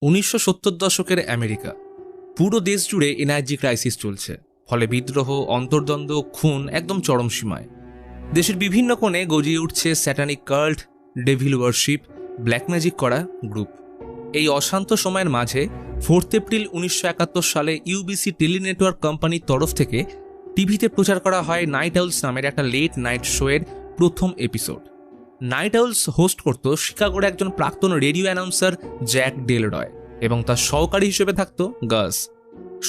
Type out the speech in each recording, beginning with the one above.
1970 দশকের আমেরিকা, পুরো দেশ জুড়ে এনার্জি ক্রাইসিস চলছে। ফলে বিদ্রোহ, অন্তর্দ্বন্দ্ব, খুন একদম চরম সীমায়। দেশের বিভিন্ন কোণে গজিয়ে উঠছে satanic cult, devil warship, black magic করা গ্রুপ। এই অশান্ত সময়ের মাঝে 4 এপ্রিল 1971 সালে ইউবিসি টেলি নেটওয়ার্ক কোম্পানির তরফ থেকে টিভিতে প্রচার করা হয় নাইট আউলস নামের একটা লেট নাইট শোয়ের প্রথম এপিসোড। নাইট আউলস হোস্ট করত শিকাগোর একজন প্রাক্তন রেডিও অ্যানাউন্সার জ্যাক ডেল রয় এবং তার সহকারী হিসেবে থাকত গাস।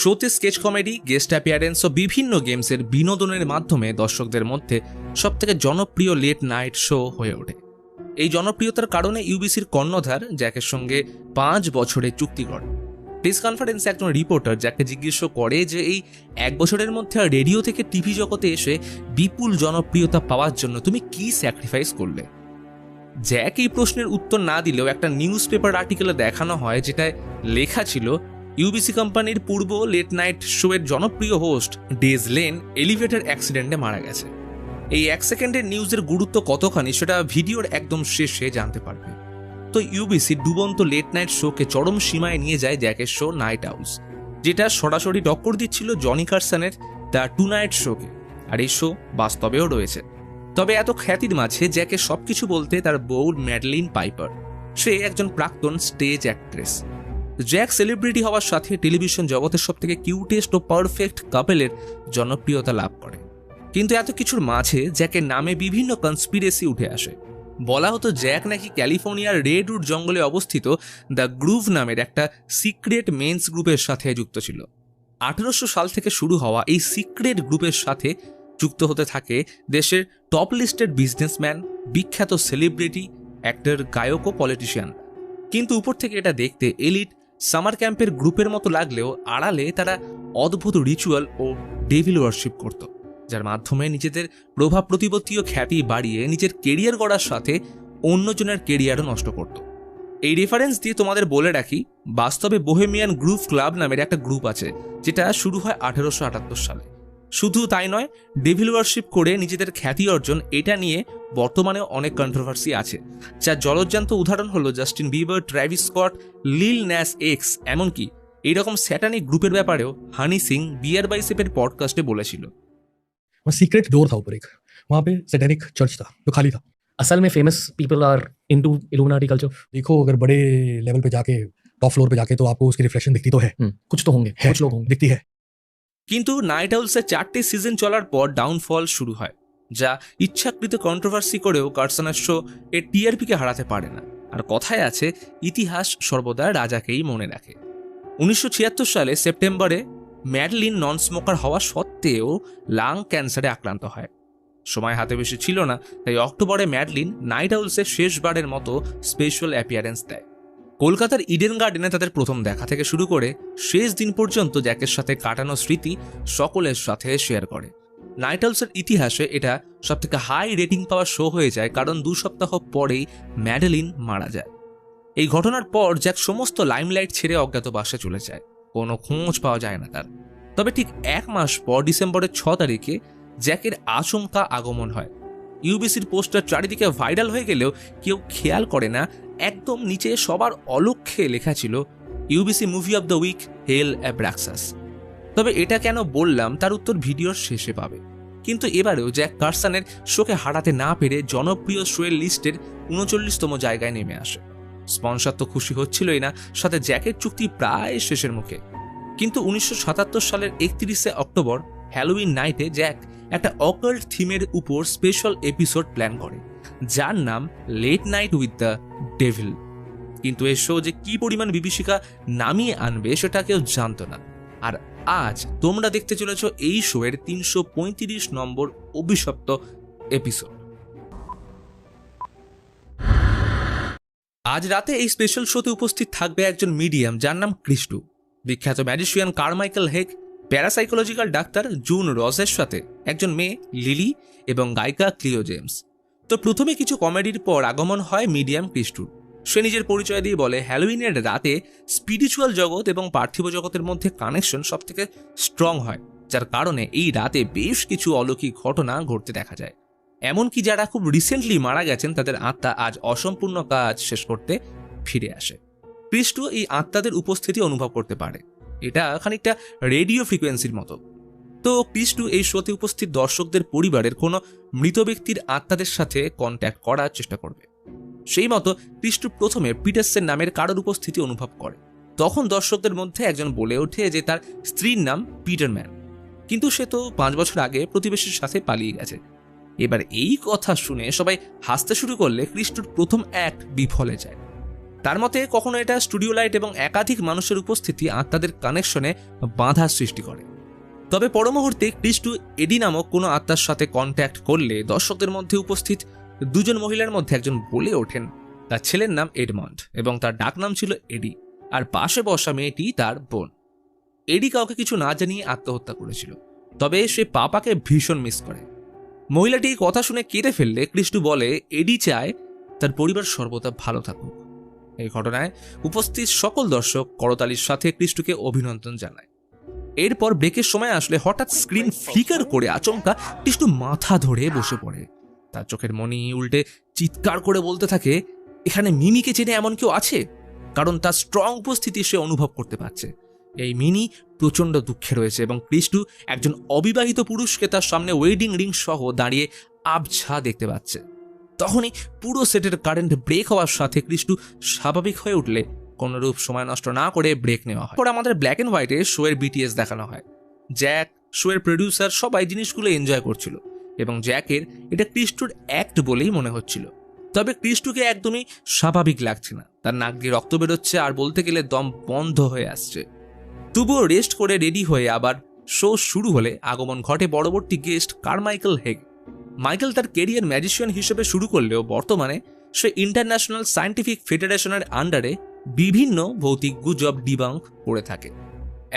শোতে স্কেচ কমেডি, গেস্ট অ্যাপিয়ারেন্স ও বিভিন্ন গেমসের বিনোদনের মাধ্যমে দর্শকদের মধ্যে সবথেকে জনপ্রিয় লেট নাইট শো হয়ে ওঠে। এই জনপ্রিয়তার কারণে ইউবিসির কর্ণধার জ্যাকের সঙ্গে 5 বছরের চুক্তি করে। প্রেস কনফারেন্সে একজন রিপোর্টার জ্যাককে জিজ্ঞেস করে যে এই 1 বছরের মধ্যে রেডিও থেকে টিভি জগতে এসে বিপুল জনপ্রিয়তা পাওয়ার জন্য তুমি কি স্যাক্রিফাইস করলে। জ্যাক এই প্রশ্নের উত্তর না দিলেও একটা নিউজ পেপার আর্টিকেলে দেখানো হয় যেটায় লেখা ছিল ইউবিসি কোম্পানির পূর্ব লেট নাইট শোয়ের জনপ্রিয় হোস্ট ডেজ লেন এলিভেটর অ্যাক্সিডেন্টে মারা গেছে। এই 1 সেকেন্ডের নিউজের গুরুত্ব কতখানি সেটা ভিডিওর একদম শেষে জানতে পারবে। তো ইউবিসি ডুবন্ত লেট নাইট শোকে চরম সীমায় নিয়ে যায় জ্যাকের শো নাইট আউলস, যেটা সরাসরি টক্কর দিচ্ছিল জনি কারসনের দ্য টু নাইট শোকে। আর এই শো বাস্তবেও রয়েছে। তবে এত খ্যাতির মাঝে জ্যাকে সবকিছু বলতে তার বউ ম্যাডলিন পাইপার। সে একজন প্রাক্তন স্টেজ অ্যাক্ট্রেস। জ্যাক সেলিব্রিটি হওয়ার সাথে টেলিভিশন জগতের সবথেকে কিউটেস্ট ও পারফেক্ট কাপেলের জনপ্রিয়তা লাভ করে। কিন্তু এত কিছুর মাঝে জ্যাকের নামে বিভিন্ন কনস্পিরেসি উঠে আসে। বলা হতো জ্যাক নাকি ক্যালিফোর্নিয়ার রেডউড জঙ্গলে অবস্থিত দ্য গ্রুভ নামের একটা সিক্রেট মেন্স গ্রুপের সাথে যুক্ত ছিল। 1800 সাল থেকে শুরু হওয়া এই সিক্রেট গ্রুপের সাথে যুক্ত হতে থাকে দেশের টপ লিস্টেড বিজনেসম্যান, বিখ্যাত সেলিব্রিটি, অ্যাক্টর, গায়ক ও পলিটিশিয়ান। কিন্তু উপর থেকে এটা দেখতে এলিট সামার ক্যাম্পের গ্রুপের মতো লাগলেও আড়ালে তারা অদ্ভুত রিচুয়াল ও ডেভিল ওয়ারশিপ করত, যার মাধ্যমে নিজেদের প্রভাব প্রতিপত্তি ও খ্যাতি বাড়িয়ে নিজের কেরিয়ার গড়ার সাথে অন্যজনের কেরিয়ারও নষ্ট করত। এই রেফারেন্স দিয়ে তোমাদের বলে রাখি, বাস্তবে বোহেমিয়ান গ্রুভ ক্লাব নামের একটা গ্রুপ আছে যেটা শুরু হয় 1878 সালে। শুধু তাই নয়, ডেভিল ওয়ারশিপ করে নিজেদের খ্যাতি অর্জন, এটা নিয়ে বর্তমানেও অনেক কন্ট্রোভার্সি আছে, যার জলজ্জান্ত উদাহরণ হলো জাস্টিন বিবার, ট্র্যাভিস স্কট, লিল ন্যাস এক্স। এমনকি এইরকম স্যাটানিক গ্রুপের ব্যাপারেও হানি সিং বিয়ার বাইসেপের পডকাস্টে বলেছিল। सीक्रेट डोर था ऊपर एक, वहाँ पे सैटेनिक चर्च था जो खाली था। असल में famous people are into illuminati culture. देखो अगर बड़े लेवल पे जाके टॉप फ्लोर पे जाके तो आपको उसकी रिफ्लेक्शन दिखती तो है, कुछ तो होंगे, कुछ लोग होंगे, दिखती है। কিন্তু নাইট আউলসের 4টে সিজন চলার পর ডাউনফল শুরু হয়, যা ইচ্ছাকৃত কন্ট্রোভার্সি করেও কারসনের শো এর টিআরপিকে হারাতে পারে না। আর কথায় আছে, ইতিহাস সর্বদা রাজাকেই মনে রাখে। 1976 সালে সেপ্টেম্বরে ম্যাডলিন নন স্মোকার হওয়া সত্ত্বেও লাং ক্যান্সারে আক্রান্ত হয়। সময় হাতে বেশি ছিল না, তাই অক্টোবরে ম্যাডলিন নাইট আউলসের শেষবারের মতো স্পেশাল অ্যাপিয়ারেন্স দেয়। কলকাতার ইডেন গার্ডেনে তাদের প্রথম দেখা থেকে শুরু করে শেষ দিন পর্যন্ত জ্যাকের সাথে কাটানো স্মৃতি সকলের সাথে শেয়ার করে। নাইট আউলসের ইতিহাসে এটা সবথেকে হাই রেটিং পাওয়া শো হয়ে যায়, কারণ 2 সপ্তাহ পরেই ম্যাডলিন মারা যায়। এই ঘটনার পর জ্যাক সমস্ত লাইমলাইট ছেড়ে অজ্ঞাতবাসে চলে যায়, কোনো খোঁজ পাওয়া যায় না তার। তবে ঠিক 1 মাস পর ডিসেম্বরের 6 তারিখে জ্যাকের আচমকা আগমন হয়। ইউবিসির পোস্টার চারিদিকে ভাইরাল হয়ে গেলেও কেউ খেয়াল করে না, একদম নিচে সবার অলক্ষ্যে লেখা ছিল UBC movie of the week hell Abraxas. তবে এটা কেন বললাম তার উত্তর ভিডিওর শেষে পাবে। কিন্তু এবারেও জ্যাক কারসনের শোকে হারাতে না পেরে জনপ্রিয় শোয়ের লিস্টের 39তম জায়গায় নেমে আসে। স্পন্সর তো খুশি হচ্ছিলই না, সাথে জ্যাকের চুক্তি প্রায় শেষের মুখে। কিন্তু 1977 সালের 31 অক্টোবর হ্যালোউইন নাইটে জ্যাক একটা অকাল্ট থিমের উপর স্পেশাল এপিসোড প্ল্যান করে, যার নাম late night with the devil. কিন্তু এই শো যে কি পরিমাণ বিভীষিকা নামিয়ে আনবে সেটা কেউ জানতো না। আর আজ তোমরা দেখতে চলেছ এই শোয়ের 335 নম্বর অভিশপ্ত এপিসোড। আজ রাতে এই স্পেশাল শোতে উপস্থিত থাকবে একজন মিডিয়াম যার নাম ক্রিস্টু, বিখ্যাত ম্যাজিশিয়ান কারমাইকেল হেক, প্যারাসাইকোলজিক্যাল ডাক্তার জুন রসের সাথে একজন মেয়ে লিলি এবং গায়িকা ক্লিও জেমস। তো প্রথমে কিছু কমেডির পর আগমন হয় মিডিয়াম ক্রিস্টুর। সে নিজের পরিচয় দিয়ে বলে হ্যালোউইনের রাতে স্পিরিচুয়াল জগৎ এবং পার্থিব জগতের মধ্যে কানেকশন সব থেকে স্ট্রং হয়, যার কারণে এই রাতে বেশ কিছু অলৌকিক ঘটনা ঘটতে দেখা যায়। এমনকি যারা খুব রিসেন্টলি মারা গেছেন তাদের আত্মা আজ অসম্পূর্ণ কাজ শেষ করতে ফিরে আসে। ক্রিস্টো এই আত্মাদের উপস্থিতি অনুভব করতে পারে। এটা খানিকটা রেডিও ফ্রিকোয়েন্সির মতো। তো ক্রিস্টো এই শোতে উপস্থিত দর্শকদের পরিবারের কোনো মৃত ব্যক্তির আত্মাদের সাথে কন্ট্যাক্ট করার চেষ্টা করবে। সেই মতো ক্রিস্টো প্রথমে পিটারসেন নামের কারোর উপস্থিতি অনুভব করে। তখন দর্শকদের মধ্যে একজন বলে ওঠে যে তার স্ত্রীর নাম পিটারম্যান, কিন্তু সে তো 5 বছর আগে প্রতিবেশীর সাথে পালিয়ে গেছে। এবার এই কথা শুনে সবাই হাসতে শুরু করলে ক্রিস্টোর প্রথম অ্যাক্ট বিফলে যায়। তার মতে কখনো এটা স্টুডিও লাইট এবং একাধিক মানুষের উপস্থিতি আত্মাদের কানেকশনে বাধা সৃষ্টি করে। তবে পর মুহূর্তে ক্রিস্টো এডি নামক কোনো আত্মার সাথে কন্ট্যাক্ট করলে দর্শকদের মধ্যে উপস্থিত 2 জন মহিলার মধ্যে একজন বলে ওঠেন তার ছেলের নাম এডমন্ড এবং তার ডাকনাম ছিল এডি, আর পাশে বসা মেয়েটি তার বোন। এডি কাউকে কিছু না জানিয়ে আত্মহত্যা করেছিল, তবে সে পাপাকে ভীষণ মিস করে। মহিলাটি কথা শুনে কেঁদে ফেললে ক্রিস্টো বলে এডি চায় তার পরিবার সর্বদা ভালো থাকুক। এই ঘটনায় উপস্থিত সকল দর্শক করতালির সাথে ক্রিস্টোকে অভিনন্দন জানায়। এরপর ব্রেকের সময় আসলে হঠাৎ স্ক্রিন ফ্লিকার করে আচমকা ক্রিস্টো মাথা ধরে বসে পড়ে। তার চোখের মনি উল্টে চিৎকার করে বলতে থাকে এখানে মিমিকে চেনে এমন কেউ আছে, কারণ তার স্ট্রং উপস্থিতি সে অনুভব করতে পারছে। এই মিনি প্রচণ্ড দুঃখে রয়েছে এবং ক্রিস্টো একজন অবিবাহিত পুরুষকে তার সামনে ওয়েডিং রিং সহ দাঁড়িয়ে আবছা দেখতে পাচ্ছে। তখনই পুরো সেটের কারেন্ট ব্রেক হওয়ার সাথে ক্রিস্টো স্বাভাবিক হয়ে উঠলে কোনোরূপ সময় নষ্ট না করে ব্রেক নেওয়া হয়। পরে আমাদের ব্ল্যাক অ্যান্ড হোয়াইটে শোয়ের বিটিএস দেখানো হয়। জ্যাক, শোয়ের প্রডিউসার সবাই জিনিসগুলো এনজয় করছিল এবং জ্যাকের এটা ক্রিস্টোর অ্যাক্ট বলেই মনে হচ্ছিল। তবে ক্রিস্টোকে একদমই স্বাভাবিক লাগছে না। তার নাক দিয়ে রক্ত বেরোচ্ছে আর বলতে গেলে দম বন্ধ হয়ে আসছে। তবুও রেস্ট করে রেডি হয়ে আবার শো শুরু হলে আগমন ঘটে পরবর্তী গেস্ট কারমাইকেল হেগ। মাইকেল তার কেরিয়ার ম্যাজিশিয়ান হিসেবে শুরু করলেও বর্তমানে সে ইন্টারন্যাশনাল সায়েন্টিফিক ফেডারেশনের আন্ডারে বিভিন্ন ভৌতিক গুজব ডিবাঙ্ক করে থাকে।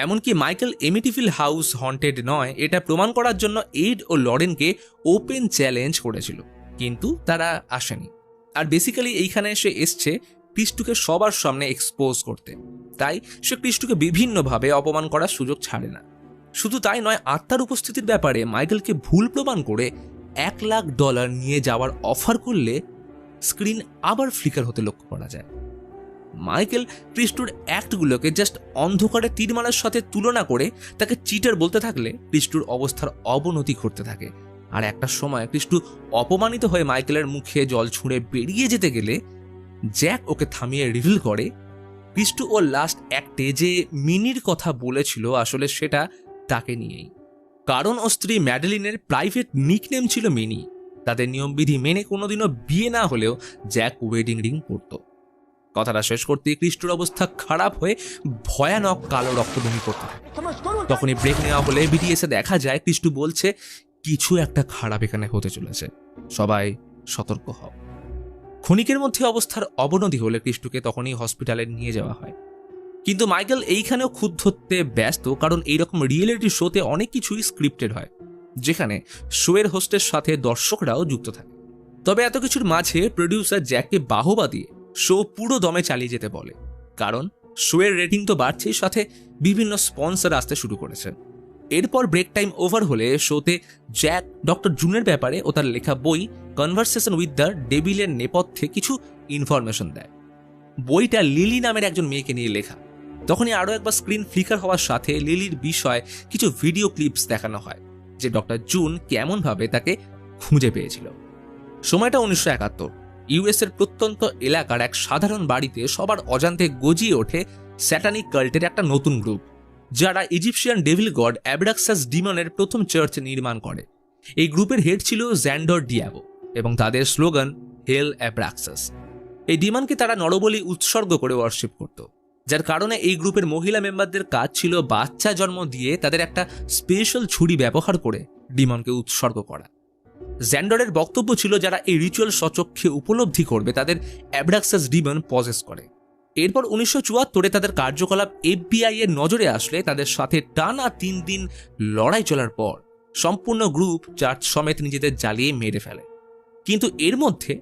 এমনকি মাইকেল এমিটিভিল হাউস হন্টেড নয় এটা প্রমাণ করার জন্য এড ও লরেনকে ওপেন চ্যালেঞ্জ করেছিল, কিন্তু তারা আসেনি। আর বেসিক্যালি এইখানে সে এসছে ক্রিস্টোকে সবার সামনে এক্সপোজ করতে, তাই সে ক্রিস্টোকে বিভিন্নভাবে অপমান করার সুযোগ ছাড়ে না। শুধু তাই নয়, আত্মার উপস্থিতির ব্যাপারে মাইকেলকে ভুল প্রমাণ করে $1,00,000 নিয়ে যাওয়ার অফার করলে স্ক্রিন আবার ফ্লিকার হতে লক্ষ্য করা যায়। মাইকেল ক্রিস্টোর অ্যাক্টগুলোকে জাস্ট অন্ধকারে তীরমালার সাথে তুলনা করে তাকে চিটার বলতে থাকলে ক্রিস্টোর অবস্থার অবনতি ঘটতে থাকে। আর একটা সময় ক্রিস্টো অপমানিত হয়ে মাইকেলের মুখে জল ছুঁড়ে বেরিয়ে যেতে গেলে জ্যাক ওকে থামিয়ে রিভিল করে ক্রিস্টো ও লাস্ট অ্যাক্টে যে মিনির কথা বলেছিল আসলে সেটা তাকে নিয়েই, কারণ ও স্ত্রী ম্যাডেলিনের প্রাইভেট নিকনেম ছিল মিনি। তাদের নিয়মবিধি মেনে কোনোদিনও বিয়ে না হলেও জ্যাক ওয়েডিং রিং পরত। কথাটা শেষ করতে ক্রিস্টোর অবস্থা খারাপ হয়ে ভয়ানক কালো রক্তবমি করতে থাকে। তখনই ব্রেক নেওয়া হলে বিটিএসে দেখা যায় ক্রিস্টো বলছে কিছু একটা খারাপ এখানে হতে চলেছে, সবাই সতর্ক হও। ক্ষণিকের মধ্যে অবস্থার অবনতি হলে ক্রিস্টোকে তখনই হসপিটালে নিয়ে যাওয়া হয়। কিন্তু মাইকেল এইখানেও খুঁত ধরতে ব্যস্ত, কারণ এইরকম রিয়েলিটি শোতে অনেক কিছুই স্ক্রিপ্টেড হয়, যেখানে শোয়ের হোস্টের সাথে দর্শকরাও যুক্ত থাকে। তবে এত কিছুর মাঝে প্রডিউসার জ্যাককে বাহবা দিয়ে শো পুরো দমে চালিয়ে যেতে বলে, কারণ শোয়ের রেটিং তো বাড়ছেই, সাথে বিভিন্ন স্পন্সর আসতে শুরু করেছে। এরপর ব্রেক টাইম ওভার হলে শোতে জ্যাক ডক্টর জুনের ব্যাপারে ও তার লেখা বই কনভারসেশন উইথ দ্য ডেভিলের নেপথ্যে কিছু ইনফরমেশন দেয়। বইটা লিলি নামের একজন মেয়েকে নিয়ে লেখা। তখনই আরও একবার স্ক্রিন ফ্লিকার হওয়ার সাথে লিলির বিষয়ে কিছু ভিডিও ক্লিপস দেখানো হয়, যে ডক্টর জুন কেমনভাবে তাকে খুঁজে পেয়েছিল। সময়টা 1971। ইউএসের প্রত্যন্ত এলাকার এক সাধারণ বাড়িতে সবার অজান্তে গজিয়ে ওঠে স্যাটানিক কাল্টের একটা নতুন গ্রুপ, যারা ইজিপশিয়ান ডেভিল গড অ্যাব্রাক্সাস ডিমনের প্রথম চার্চ নির্মাণ করে। এই গ্রুপের হেড ছিল জ্যান্ডর ডিয়াবো এবং তাদের স্লোগান হেল অ্যাব্রাক্সাস। এই ডিমনকে তারা নরবলি উৎসর্গ করে ওয়ার্শিপ করত, যার কারণে এই গ্রুপের মহিলা মেম্বারদের কাজ ছিল বাচ্চা জন্ম দিয়ে তাদের একটা স্পেশাল ছুরি ব্যবহার করে ডিমনকে উৎসর্গ করা। জ্যান্ডরের বক্তব্য ছিল যারা এই রিচুয়াল স্বচক্ষে উপলব্ধি করবে তাদের অ্যাব্রাক্সাস ডিমন পজেস করে। এরপর 1974-এ তাদের কার্যকলাপ FBI এর নজরে আসলে তাদের সাথে টানা 3 দিন লড়াই চলার পর সম্পূর্ণ গ্রুপ চার্চ সমেত নিজেদের জ্বালিয়ে মেরে ফেলে। কিন্তু এর মধ্যে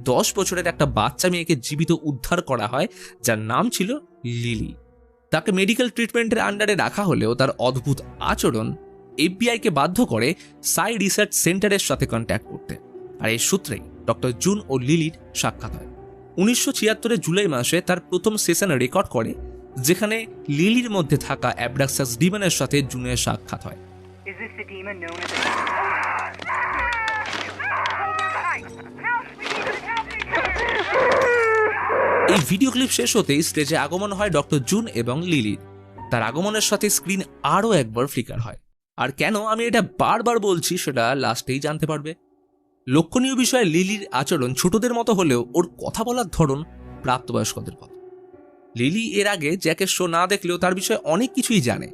10 বছরের একটা বাচ্চা মেয়েকে জীবিত উদ্ধার করা হয়, যার নাম ছিল লিলি। তাকে মেডিকেল ট্রিটমেন্টের আন্ডারে রাখা হলেও তার অদ্ভুত আচরণ FBI-কে বাধ্য করে সাই রিসার্চ সেন্টারের সাথে কন্ট্যাক্ট করতে। আর এই সূত্রেই ডক্টর জুন ও লিলির সাক্ষাৎ হয়। 1976 জুলাই মাসে তার প্রথম সেশন রেকর্ড করে, যেখানে লিলির মধ্যে থাকা অ্যাব্রাক্সাস ডিমনের সাথে জুনের সাক্ষাৎ হয়। Is this the demon known as a... এই ভিডিও ক্লিপ শেষ হতেই স্টেজে আগমন হয় ডক্টর জুন এবং লিলির। তার আগমনের সাথে স্ক্রিন আরও একবার ফ্লিকার হয়। আর কেন আমি এটা বারবার বলছি সেটা লাস্টেই জানতে পারবে। লক্ষণীয় বিষয়, লিলির আচরণ ছোটদের মতো হলেও ওর কথা বলার ধরন প্রাপ্তবয়স্কদের মতো। লিলি এর আগে জ্যাকের শো না দেখলেও তার বিষয়ে অনেক কিছুই জানে,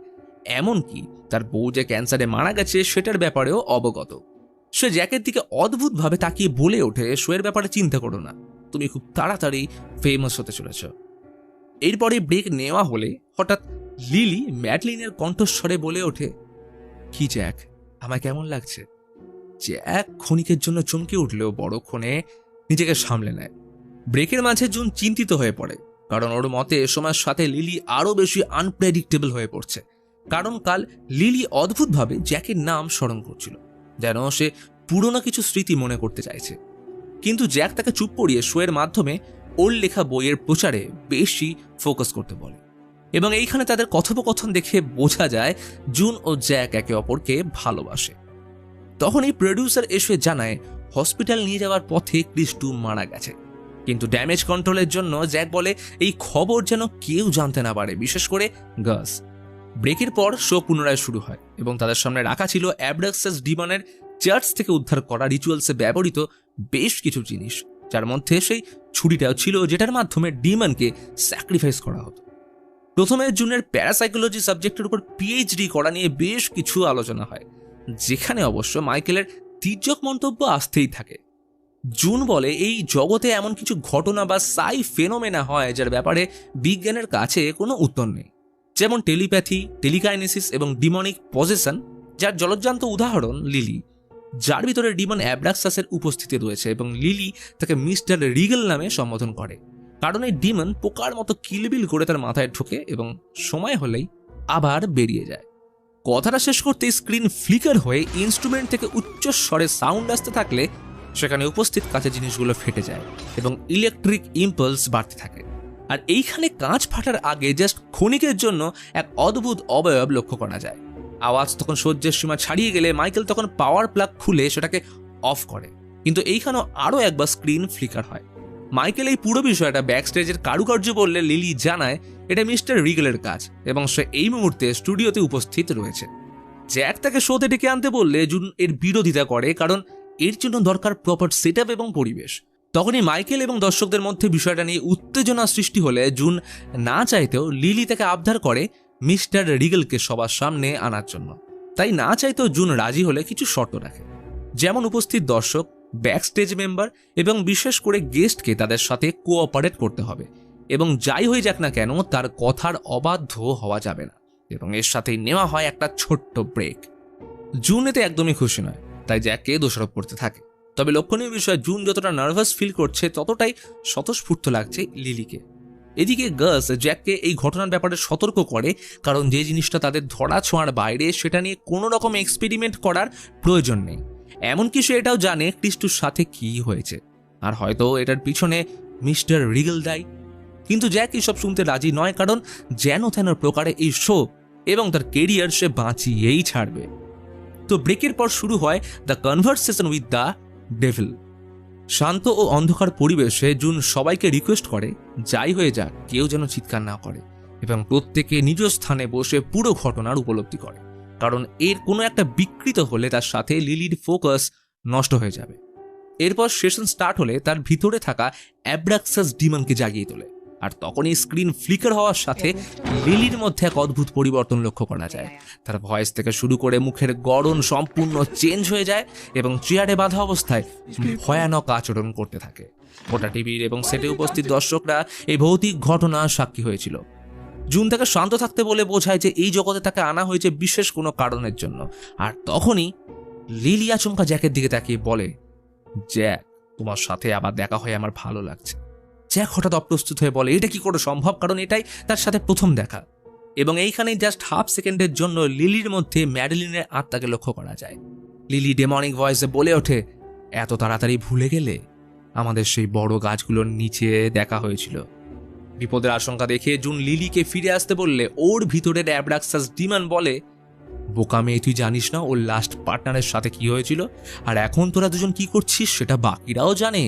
এমনকি তার বউ যে ক্যান্সারে মারা গেছে সেটার ব্যাপারেও অবগত। সে জ্যাকের দিকে অদ্ভুতভাবে তাকিয়ে বলে ওঠে, শোয়ের ব্যাপারে চিন্তা করো না, তুমি খুব তাড়াতাড়ি ফেমাস হতে চলেছ। এরপরে ব্রেক নেওয়া হলে হঠাৎ লিলি ম্যাডলিনের কণ্ঠস্বরে বলে ওঠে, কি জ্যাক, আমায় কেমন লাগছে? জ্যাক ক্ষণিকের জন্য চমকে উঠলেও বড়ক্ষণে নিজেকে সামলে নেয়। ব্রেকের মাঝে জুন চিন্তিত হয়ে পড়ে, কারণ ওর মতে সময়ের সাথে লিলি আরও বেশি আনপ্রেডিক্টেবল হয়ে পড়ছে। কারণ কাল লিলি অদ্ভুতভাবে জ্যাকের নাম স্মরণ করছিল, যেন সে পুরনো কিছু স্মৃতি মনে করতে চাইছে। কিন্তু জ্যাক তাকে চুপ করিয়ে শোয়ের মাধ্যমে ওর লেখা বইয়ের প্রচারে বেশি ফোকাস করতে বলে। এবং এইখানে তাদের কথোপকথন দেখে বোঝা যায় জুন ও জ্যাক একে অপরকে ভালোবাসে। তখনই প্রডিউসার এসে জানায় হসপিটাল নিয়ে যাওয়ার পথে ক্রিস্টু মারা গেছে। কিন্তু ড্যামেজ কন্ট্রোলের জন্য জ্যাক বলে এই খবর যেন কেউ জানতে না পারে, বিশেষ করে গাস। ব্রেকের পর শো পুনরায় শুরু হয় এবং তাদের সামনে রাখা ছিল অ্যাব্রাক্সাস ডিমনের চার্চ থেকে উদ্ধার করা রিচুয়ালসে ব্যবহৃত বেশ কিছু জিনিস, যার মধ্যে সেই ছুরিটাও ছিল যেটার মাধ্যমে ডিমনকে স্যাক্রিফাইস করা হতো। প্রথমে জুনের প্যারাসাইকোলজি সাবজেক্টের উপর পিএইচডি করা নিয়ে বেশ কিছু আলোচনা হয়, যেখানে অবশ্য মাইকেলের তির্যক মন্তব্য আসতেই থাকে। জুন বলে এই জগতে এমন কিছু ঘটনা বা সাই ফেনোমেনা হয় যার ব্যাপারে বিজ্ঞানের কাছে কোনো উত্তর নেই, যেমন টেলিপ্যাথি, টেলিকাইনেসিস এবং ডিমনিক পজেশন, যার জলজ্জান্ত উদাহরণ লিলি, যার ভিতরে ডিমন অ্যাব্রাক্সাসের উপস্থিতি রয়েছে এবং লিলি তাকে মিস্টার রিগেল নামে সম্বোধন করে, কারণ এই ডিমন পোকার মতো কিলবিল করে তার মাথায় ঢোকে এবং সময় হলেই আবার বেরিয়ে যায়। কথাটা শেষ করতেই স্ক্রিন ফ্লিকার হয়ে ইনস্ট্রুমেন্ট থেকে উচ্চ স্বরে সাউন্ড আসতে থাকলে সেখানে উপস্থিত কাঁচের জিনিসগুলো ফেটে যায় এবং ইলেকট্রিক ইম্পালস বাড়তে থাকে। আর এইখানে কাঁচ ফাটার আগে জাস্ট ক্ষণিকের জন্য এক অদ্ভুত অবয়ব লক্ষ্য করা যায়। আওয়াজ তখন সহ্যের সীমা ছাড়িয়ে গেলে মাইকেল তখন পাওয়ার প্লাগ খুলে সেটাকে অফ করে, কিন্তু এইখানেও আরও একবার স্ক্রিন ফ্লিকার হয়। মাইকেল এই পুরো বিষয়টা ব্যাকস্টেজের কারুকার্য বললে লিলি জানায় এটা মিস্টার রিগেলের কাজ এবং সে এই মুহূর্তে স্টুডিওতে উপস্থিত রয়েছে। জ্যাক তাকে শোতে ডেকে আনতে বললে জুন এর বিরোধিতা করে, কারণ এর জন্য দরকার প্রপার সেটআপ এবং পরিবেশ। তখনই মাইকেল এবং দর্শকদের মধ্যে বিষয়টা নিয়ে উত্তেজনা সৃষ্টি হলে জুন না চাইতেও লিলি তাকে আবদার করে মিস্টার রিগেলকে সবার সামনে আনার জন্য। তাই না চাইতেও জুন রাজি হলে কিছু শর্ত রাখে, যেমন উপস্থিত দর্শক, ব্যাকস্টেজ মেম্বার এবং বিশেষ করে গেস্টকে তাদের সাথে কোঅপারেট করতে হবে এবং যাই হয়ে যাক না কেন তার কথার অবাধ্য হওয়া যাবে না। এবং এর সাথেই নেওয়া হয় একটা ছোট্ট ব্রেক। জুন এতে একদমই খুশি নয়, তাই জ্যাককে দোষারোপ করতে থাকে। তবে লক্ষণীয় বিষয়, জুন যতটা নার্ভাস ফিল করছে ততটাই স্বতঃস্ফূর্ত লাগছে লিলিকে। এদিকে গাস জ্যাককে এই ঘটনার ব্যাপারে সতর্ক করে, কারণ যে জিনিসটা তাদের ধরা ছোঁয়ার বাইরে সেটা নিয়ে কোনো রকম এক্সপেরিমেন্ট করার প্রয়োজন নেই। এমনকি সে এটাও জানে ক্রিস্টুর সাথে কি হয়েছে, আর হয়তো এটার পিছনে মিস্টার রিগেল দায়ী। কিন্তু জ্যাক এসব শুনতে রাজি নয়, কারণ যেন তেন প্রকারে এই শো এবং তার কেরিয়ার সে বাঁচিয়েই ছাড়বে। তো ব্রেকের পর শুরু হয় the conversation with the devil. শান্ত ও অন্ধকার পরিবেশে জুন সবাইকে রিকোয়েস্ট করে যাই হয়ে যাক কেউ যেন চিৎকার না করে এবং প্রত্যেকে নিজ স্থানে বসে পুরো ঘটনার উপলব্ধি করে, কারণ এর কোনো একটা বিকৃত হলে তার সাথে লিলির ফোকাস নষ্ট হয়ে যাবে। এরপর সেশন স্টার্ট হলে তার ভিতরে থাকা অ্যাব্রাক্সাস ডিমনকে জাগিয়ে তোলে, আর তখনই স্ক্রিন ফ্লিকার হওয়ার সাথে লিলির মধ্যে এক অদ্ভুত পরিবর্তন লক্ষ্য করা যায়। তার ভয়েস থেকে শুরু করে মুখের গড়ন সম্পূর্ণ চেঞ্জ হয়ে যায় এবং চেয়ারে বাঁধা অবস্থায় ভয়ানক আচরণ করতে থাকে। গোটা টিভির এবং সেটে উপস্থিত দর্শকরা এই ভৌতিক ঘটনা সাক্ষী হয়েছিল। জুন তাকে শান্ত থাকতে বলে বোঝায় যে এই জগতে তাকে আনা হয়েছে বিশেষ কোনো কারণের জন্য। আর তখনই লিলি আচমকা জ্যাকের দিকে তাকিয়ে বলে, জ্যাক, তোমার সাথে আবার দেখা হয়ে আমার ভালো লাগছে। জ্যাক হঠাৎ অপ্রস্তুত হয়ে বলে এটা কি করে সম্ভব, কারণ এটাই তার সাথে প্রথম দেখা। এবং এইখানেই জাস্ট হাফ সেকেন্ডের জন্য লিলির মধ্যে ম্যাডেলিনের আত্মাকে লক্ষ্য করা যায়। লিলি ডেমনিক ভয়েসে বলে ওঠে, এত তাড়াতাড়ি ভুলে গেলে? আমাদের সেই বড় গাছগুলোর নিচে দেখা হয়েছিল। বিপদের আশঙ্কা দেখে জুন লিলিকে ফিরে আসতে বললে ওর ভিতরের অ্যাবডাক্সাস ডিমন বলে, বোকা মেয়ে, তুই জানিস না ওর লাস্ট পার্টনারের সাথে কি হয়েছিল, আর এখন তোরা দুজন কি করছিস সেটা বাকিরাও জানে।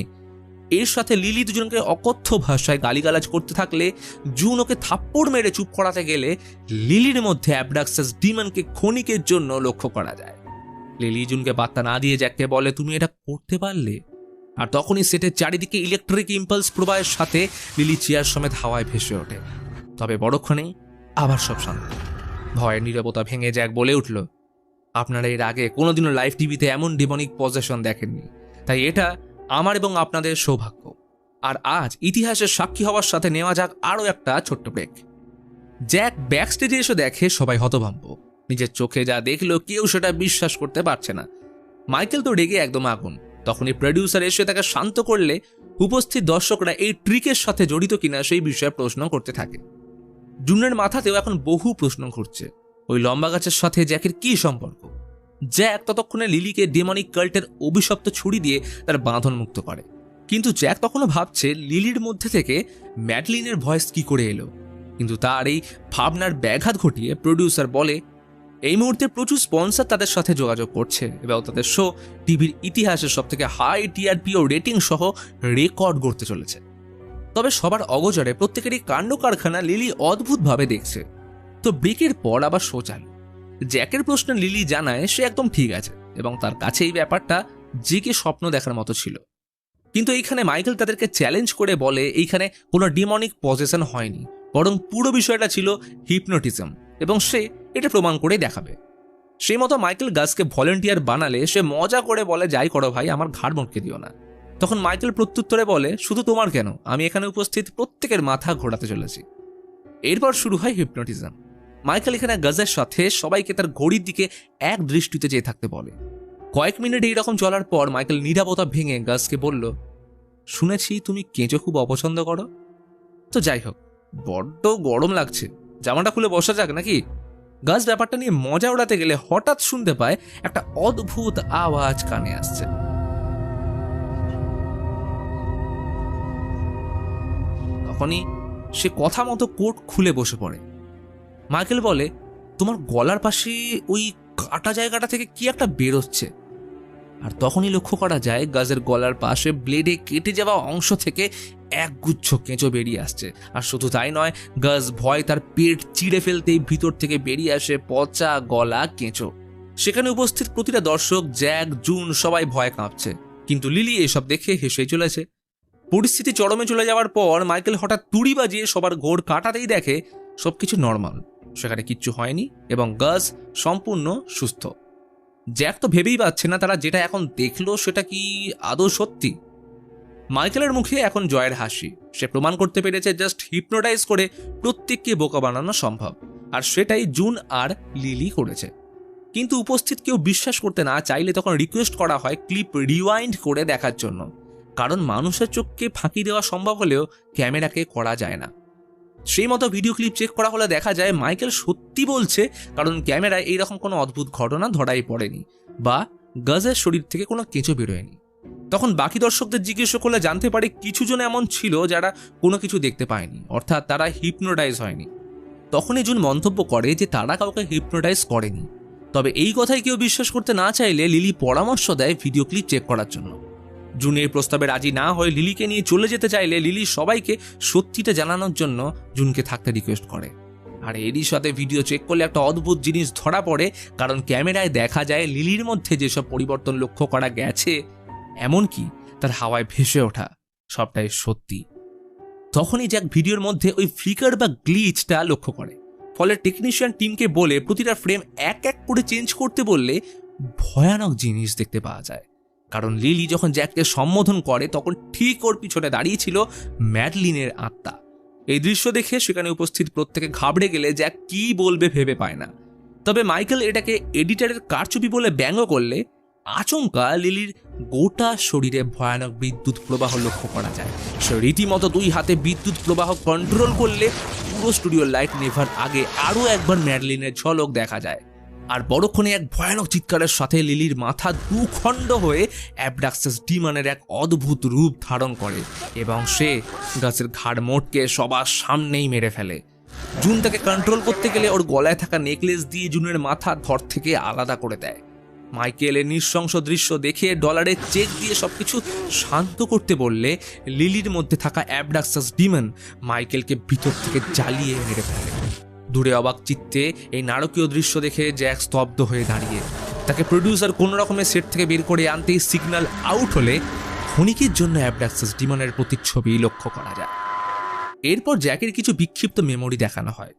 এর সাথে লিলি দুজনকে অকথ্য ভাষায় গালিগালাজ করতে থাকলে জুন ওকে থাপ্পড় মেরে চুপ করাতে গেলে লিলির মধ্যে অ্যাবডাক্সাস ডিমনকে ক্ষণিকের জন্য লক্ষ্য করা যায়। লিলি জুনকে পাত্তা না দিয়ে জ্যাককে বলে, তুমি এটা করতে পারলে? আর তখনই সেটের চারিদিকে ইলেকট্রিক ইম্পালস প্রবাহের সাথে লিলি চেয়ার সমেত হাওয়ায় ভেসে ওঠে। তবে বড়ক্ষণেই আবার সব শান্ত। ভয়ের নীরবতা ভেঙে জ্যাক বলে উঠল, আপনারা এর আগে কোনোদিনও লাইভ টিভিতে এমন ডিমনিক পজেশন দেখেননি, তাই এটা আমার এবং আপনাদের সৌভাগ্য। আর আজ ইতিহাসের সাক্ষী হওয়ার সাথে নেওয়া যাক আরও একটা ছোট্ট ব্রেক। জ্যাক ব্যাক স্টেজে এসে দেখে সবাই হতভম্ব। নিজের চোখে যা দেখলো কেউ সেটা বিশ্বাস করতে পারছে না। মাইকেল তো রেগে একদম আগুন। তখনই প্রডিউসার এসে তাকে শান্ত করলে উপস্থিত দর্শকরা এই ট্রিকের সাথে জড়িত কিনা সেই বিষয়ে প্রশ্ন করতে থাকে। জুনের মাথাতেও এখন বহু প্রশ্ন ঘুরছে, ওই লম্বা গাছের সাথে জ্যাকের কি সম্পর্ক? জ্যাক ততক্ষণে লিলিকে ডেমনিক কাল্টের অভিশপ্ত ছুরি দিয়ে তার বাঁধন মুক্ত করে, কিন্তু জ্যাক তখনও ভাবছে লিলির মধ্যে থেকে ম্যাডলিনের ভয়েস কি করে এলো। কিন্তু তার এই ভাবনার ব্যাঘাত ঘটিয়ে প্রডিউসার বলে, এই মুহূর্তে প্রচুর স্পন্সর তাদের সাথে যোগাযোগ করছে এবং তাদের শো টিভির ইতিহাসের সবথেকে হাই টিআরপি ও রেটিং সহ রেকর্ড গড়তে চলেছে। তবে সবার অগোচরে প্রত্যেকেরই কাণ্ড কারখানা লিলি অদ্ভুতভাবে দেখছে। তো ব্রেকের পর আবার শো চালু। জ্যাকের প্রশ্নে লিলি জানায় সে একদম ঠিক আছে এবং তার কাছে এই ব্যাপারটা জেগে স্বপ্ন দেখার মতো ছিল। কিন্তু এইখানে মাইকেল তাদেরকে চ্যালেঞ্জ করে বলে এইখানে কোনো ডিমনিক পজেশন হয়নি, বরং পুরো বিষয়টা ছিল হিপনোটিজম এবং সে এটা প্রমাণ করে দেখাবে। সেই মতো মাইকেল গাসকে ভলেন্টিয়ার বানালে সে মজা করে বলে, যাই করো ভাই, আমার ঘাড় মটকে দিও না। তখন মাইকেল প্রত্যুত্তরে বলে, শুধু তোমার কেন, আমি এখানে উপস্থিত প্রত্যেকের মাথা ঘোরাতে চলেছি। এরপর শুরু হয় হিপনোটিজম। মাইকেল এখানে গাজের সাথে সবাইকে তার ঘড়ির দিকে এক দৃষ্টিতে চেয়ে থাকতে বলে। কয়েক মিনিট এইরকম চলার পর মাইকেল নীরবতা ভেঙে গাসকে বলল, শুনেছি তুমি কেঁচো খুব অপছন্দ করো। তো যাই হোক, বড্ড গরম লাগছে, জামাটা খুলে বসা যাক নাকি? গাছ ব্যাপারটা নিয়ে মজা ওড়াতে গেলে হঠাৎ শুনতে পায় একটা অদ্ভুত আওয়াজ কানে আসছে। তখনই সে কথা মতো কোট খুলে বসে পড়ে। মাইকেল বলে, তোমার গলার পাশে ওই কাটা জায়গাটা থেকে কি একটা বেরোচ্ছে। আর তখনই লক্ষ্য করা যায় গাজের গলার পাশে ব্লেডে কেটে যাওয়া অংশ থেকে একগুচ্ছ কেঁচো বেরিয়ে আসছে। আর শুধু তাই নয়, গাজ ভয় তার পেট চিড়ে ফেলতেই ভিতর থেকে বেরিয়ে আসে পচা গলা কেঁচো। সেখানে উপস্থিত প্রতিটা দর্শক, জ্যাক, জুন সবাই ভয় কাঁপছে, কিন্তু লিলি এসব দেখে হেসেই চলেছে। পরিস্থিতি চরমে চলে যাওয়ার পর মাইকেল হঠাৎ তুড়ি বাজিয়ে সবার ঘোর কাটাতেই দেখে সবকিছু নর্মাল, সেখানে কিচ্ছু হয়নি এবং গাজ সম্পূর্ণ সুস্থ। জ্যাক তো ভেবেই পাচ্ছে না তারা যেটা এখন দেখলো সেটা কি আদৌ সত্যি। মাইকেলের মুখে এখন জয়ের হাসি। সে প্রমাণ করতে পেরেছে জাস্ট হিপনোটাইজ করে প্রত্যেককে বোকা বানানো সম্ভব, আর সেটাই জুন আর লিলি করেছে। কিন্তু উপস্থিত কেউ বিশ্বাস করতে না চাইলে তখন রিকোয়েস্ট করা হয় ক্লিপ রিওয়াইন্ড করে দেখার জন্য, কারণ মানুষের চোখকে ফাঁকি দেওয়া সম্ভব হলেও ক্যামেরাকে করা যায় না। সেই মতো ভিডিও ক্লিপ চেক করা হলে দেখা যায় মাইকেল সত্যি বলছে, কারণ ক্যামেরায় এইরকম কোনো অদ্ভুত ঘটনা ধরাই পড়েনি বা গাজের শরীর থেকে কোনো কেঁচো বেরোয়নি। তখন বাকি দর্শকদের জিজ্ঞেস করলে জানতে পারে কিছু জন এমন ছিল যারা কোনো কিছু দেখতে পায়নি, অর্থাৎ তারা হিপনোটাইজ হয়নি। তখনই জুন মন্তব্য করে যে তারা কাউকে হিপনোটাইজ করেনি। তবে এই কথাই কেউ বিশ্বাস করতে না চাইলে লিলি পরামর্শ দেয় ভিডিও ক্লিপ চেক করার জন্য। জুন এই প্রস্তাবে রাজি না হয়ে লিলিকে নিয়ে চলে যেতে চাইলে লিলি সবাইকে সত্যিটা জানানোর জন্য জুনকে থাকতে রিকোয়েস্ট করে। আর এরই সাথে ভিডিও চেক করলে একটা অদ্ভুত জিনিস ধরা পড়ে, কারণ ক্যামেরায় দেখা যায় লিলির মধ্যে যেসব পরিবর্তন লক্ষ্য করা গেছে, এমনকি তার হাওয়ায় ভেসে ওঠা, সবটাই সত্যি। তখনই জ্যাক ভিডিওর মধ্যে ওই ফ্লিকার বা গ্লিচটা লক্ষ্য করে। ফলে টেকনিশিয়ান টিমকে বলে প্রতিটা ফ্রেম এক এক করে চেঞ্জ করতে বললে ভয়ানক জিনিস দেখতে পাওয়া যায়। কারণ লিলি যখন জ্যাককে সম্বোধন করে তখন ঠিক ওর পিছনে দাঁড়িয়েছিল ম্যাডলিনের আত্মা। এই দৃশ্য দেখে সেখানে উপস্থিত প্রত্যেকে ঘাবড়ে গেলে জ্যাক কি বলবে ভেবে পায় না। তবে মাইকেল এটাকে এডিটারের কারচুপি বলে ব্যঙ্গ করলে আচমকা লিলির গোটা শরীরে ভয়ানক বিদ্যুৎ প্রবাহ লক্ষ্য করা যায়। সে রীতিমতো 2 হাতে বিদ্যুৎ প্রবাহ কন্ট্রোল করলে পুরো স্টুডিওর লাইট নেভার আগে আরও একবার ম্যাডলিনের ঝলক দেখা যায়। আর বড়ক্ষণে এক ভয়ানক চিৎকারের সাথে লিলির মাথা দুখণ্ড হয়ে অ্যাবডাক্সাস ডিমনের এক অদ্ভুত রূপ ধারণ করে এবং সে গাছের ঘাড় মোটকে সবার সামনেই মেরে ফেলে। জুন তাকে কন্ট্রোল করতে গেলে ওর গলায় থাকা নেকলেস দিয়ে জুনের মাথা ধর থেকে আলাদা করে দেয়। মাইকেলের নৃশংস দৃশ্য দেখে ডলারের চেক দিয়ে সবকিছু শান্ত করতে বললে লিলির মধ্যে থাকা অ্যাবডাক্সাস ডিমন মাইকেলকে ভিতর থেকে জ্বালিয়ে মেরে ফেলে। দূরে অবাক চিত্তে এই নারকীয় দৃশ্য দেখে জ্যাক স্তব্ধ হয়ে দাঁড়িয়ে। তাকে প্রডিউসার কোনো রকমের সেট থেকে বের করে আনতেই সিগন্যাল আউট হলে ক্ষণিকের জন্য অ্যাবডাক্সাস ডিমনের প্রতিচ্ছবি লক্ষ্য করা যায়। এরপর জ্যাকের কিছু বিক্ষিপ্ত মেমোরি দেখানো হয়,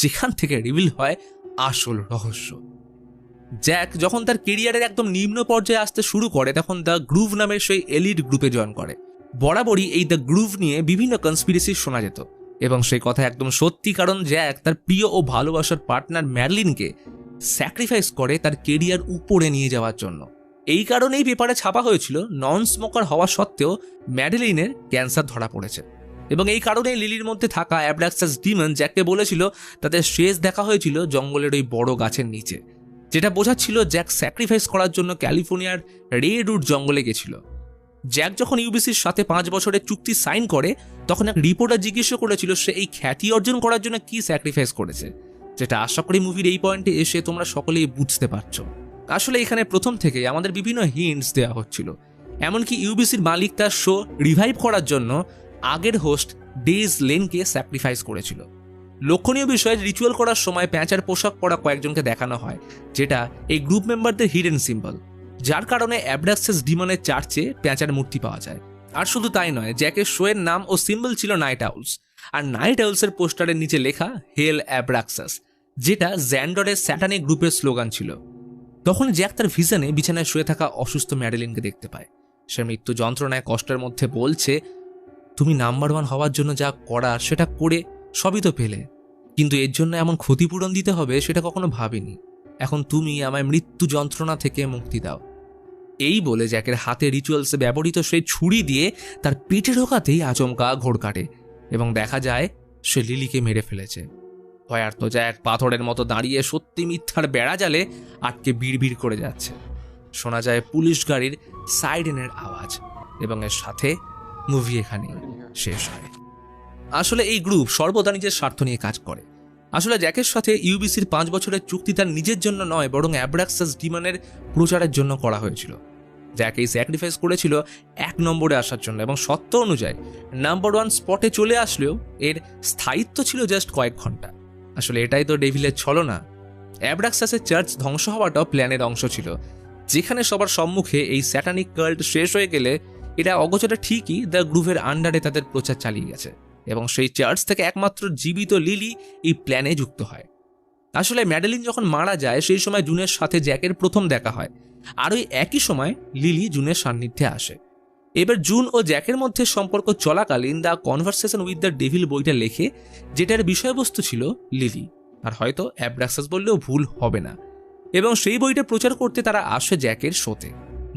যেখান থেকে রিভিল হয় আসল রহস্য। জ্যাক যখন তার কেরিয়ারের একদম নিম্ন পর্যায়ে আসতে শুরু করে তখন দ্য গ্রুভ নামের সেই এলিট গ্রুপে জয়েন করে। বরাবরই এই দ্য গ্রুভ নিয়ে বিভিন্ন কনস্পিরেসি শোনা যেত এবং সেই কথা একদম সত্যি, কারণ জ্যাক তার প্রিয় ও ভালোবাসার পার্টনার ম্যাডলিনকে স্যাক্রিফাইস করে তার কেরিয়ার উপরে নিয়ে যাওয়ার জন্য। এই কারণেই পেপারে ছাপা হয়েছিল নন স্মোকার হওয়া সত্ত্বেও ম্যাডলিনের ক্যান্সার ধরা পড়েছে এবং এই কারণেই লিলির মধ্যে থাকা অ্যাবডাক্সাস ডিমন জ্যাককে বলেছিল তাদের শেষ দেখা হয়েছিল জঙ্গলের ওই বড় গাছের নিচে, যেটা বোঝাচ্ছিল জ্যাক স্যাক্রিফাইস করার জন্য ক্যালিফোর্নিয়ার রেডউড জঙ্গলে গেছিল। জ্যাক যখন ইউবিসির সাথে 5 বছরের চুক্তি সাইন করে তখন এক রিপোর্টার জিজ্ঞেস করেছিল সে এই খ্যাতি অর্জন করার জন্য কি স্যাক্রিফাইস করেছে, যেটা আশা করি মুভির এই পয়েন্টে এসে তোমরা সকলেই বুঝতে পারছো। আসলে এখানে প্রথম থেকেই আমাদের বিভিন্ন হিন্টস দেওয়া হচ্ছিল, এমনকি ইউবিসির মালিক তার শো রিভাইভ করার জন্য আগের হোস্ট ডেজ লেনকে স্যাক্রিফাইস করেছিল। লক্ষণীয় বিষয়, রিচুয়াল করার সময় প্যাঁচার পোশাক পরা কয়েকজনকে দেখানো হয়, যেটা এই গ্রুপ মেম্বারদের হিডেন সিম্বল, যার কারণে অ্যাবডাক্সাস ডিমনের চার্চে প্যাঁচার মূর্তি পাওয়া যায়। আর শুধু তাই নয়, জ্যাকের শোয়ের নাম ও সিম্বল ছিল নাইট আউলস, আর নাইট আউলসের পোস্টারের নিচে লেখা হেল অ্যাবডাক্সাস, যেটা জ্যান্ডরের স্যাটানিক গ্রুপের স্লোগান ছিল। তখন জ্যাক তার ভিশনে বিছানায় শুয়ে থাকা অসুস্থ ম্যাডেলিনকে দেখতে পায়। সে মৃত্যু যন্ত্রণায় কষ্টের মধ্যে বলছে, তুমি নাম্বার 1 হওয়ার জন্য যা করার সেটা করে সবই তো পেলে, কিন্তু এর জন্য এমন ক্ষতিপূরণ দিতে হবে সেটা কখনো ভাবিনি। এখন তুমি আমায় মৃত্যু যন্ত্রণা থেকে মুক্তি দাও। এই বলে জ্যাকের হাতে রিচুয়ালসে ব্যবহৃত সেই ছুরি দিয়ে তার পেটে ঢোকাতেই আচমকা ঘোর কাটে এবং দেখা যায় সে লিলিকে মেরে ফেলেছে। ভয়ার্ত জ্যাক পাথরের মতো দাঁড়িয়ে সত্যি মিথ্যার বেড়া জালে আটকে বিড়বিড় করে যাচ্ছে। শোনা যায় পুলিশ গাড়ির সাইরেনের আওয়াজ এবং এর সাথে মুভি এখানে শেষ হয়। আসলে এই গ্রুপ সর্বদা নিজের স্বার্থ নিয়ে কাজ করে। আসলে জ্যাকের সাথে ইউবিসির 5 বছরের চুক্তি তার নিজের জন্য নয়, বরং অ্যাবডাক্সাস ডিমনের প্রচারের জন্য করা হয়েছিল। জ্যাক এই স্যাক্রিফাইস করেছিল 1 নম্বরে আসার জন্য এবং সত্য অনুযায়ী নাম্বার 1 স্পটে চলে আসলেও এর স্থায়িত্ব ছিল জাস্ট কয়েক ঘন্টা। আসলে এটাই তো ডেভিলের ছলনা। অ্যাবডাক্সাসের চার্চ ধ্বংস হওয়াটাও প্ল্যানের অংশ ছিল, যেখানে সবার সম্মুখে এই স্যাটানিক কাল্ট শেষ হয়ে গেলে এটা অগোচরে ঠিকই দ্য গ্রুভের আন্ডারে তাদের প্রচার চালিয়ে গেছে এবং সেই চার্চ থেকে একমাত্র জীবিত লিলি এই প্ল্যানে যুক্ত হয়। আসলে ম্যাডেলিন যখন মারা যায় সেই সময় জুনের সাথে জ্যাকের প্রথম দেখা হয়, আর ওই একই সময় লিলি জুনের সান্নিধ্যে আসে। এবার জুন ও জ্যাকের মধ্যে সম্পর্ক চলাকালীন the conversation with the devil বইটা লেখে, যেটার বিষয়বস্তু ছিল লিলি, আর হয়তো অ্যাবডাক্সাস বললেও ভুল হবে না। এবং সেই বইটা প্রচার করতে তারা আসে জ্যাকের শোতে,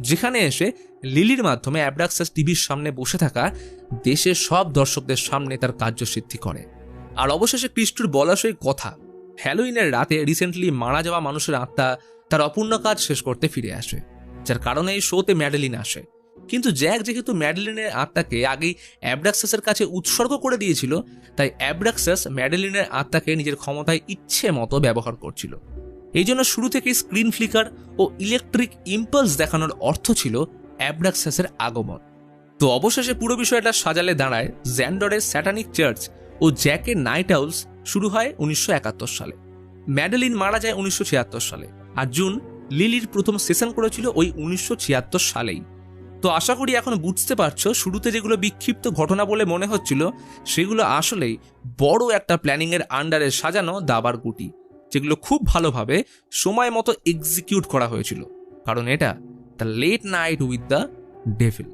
যেখানে এসে লিলির মাধ্যমে অ্যাবডাক্সাস টিভির সামনে বসে থাকা দেশের সব দর্শকদের সামনে তার কার্যসিদ্ধি করে। আর অবশেষে ক্রিস্টুর বলা সেই কথা, হ্যালোইনের রাতে রিসেন্টলি মারা যাওয়া মানুষের আত্মা তার অপূর্ণ কাজ শেষ করতে ফিরে আসে, যার কারণে এই শোতে ম্যাডেলিন আসে। কিন্তু জ্যাক যেহেতু ম্যাডেলিনের আত্মাকে আগেই অ্যাবডাক্সাসের কাছে উৎসর্গ করে দিয়েছিল, তাই অ্যাবডাক্সাস ম্যাডেলিনের আত্মাকে নিজের ক্ষমতায় ইচ্ছে মতো ব্যবহার করছিল। এই জন্য শুরু থেকেই স্ক্রিন ফ্লিকার ও ইলেকট্রিক ইম্পালস দেখানোর অর্থ ছিল অ্যাবডাক্সাসের আগমন। তো অবশেষে পুরো বিষয়টা সাজালে দাঁড়ায় জ্যান্ডরের স্যাটানিক চার্চ ও জ্যাকের নাইট আউলস শুরু হয় 1971 সালে। ম্যাডেলিন মারা যায় 1976 সালে, আর জুন লিলির প্রথম সেশন করেছিল ওই 1976 সালেই। তো আশা করি এখন বুঝতে পারছো শুরুতে যেগুলো বিক্ষিপ্ত ঘটনা বলে মনে হচ্ছিল সেগুলো আসলেই বড় একটা প্ল্যানিংয়ের আন্ডারে সাজানো দাবার গুটি, যেগুলো খুব ভালোভাবে সময় মতো এক্সিকিউট করা হয়েছিল, কারণ এটা the late night with the devil.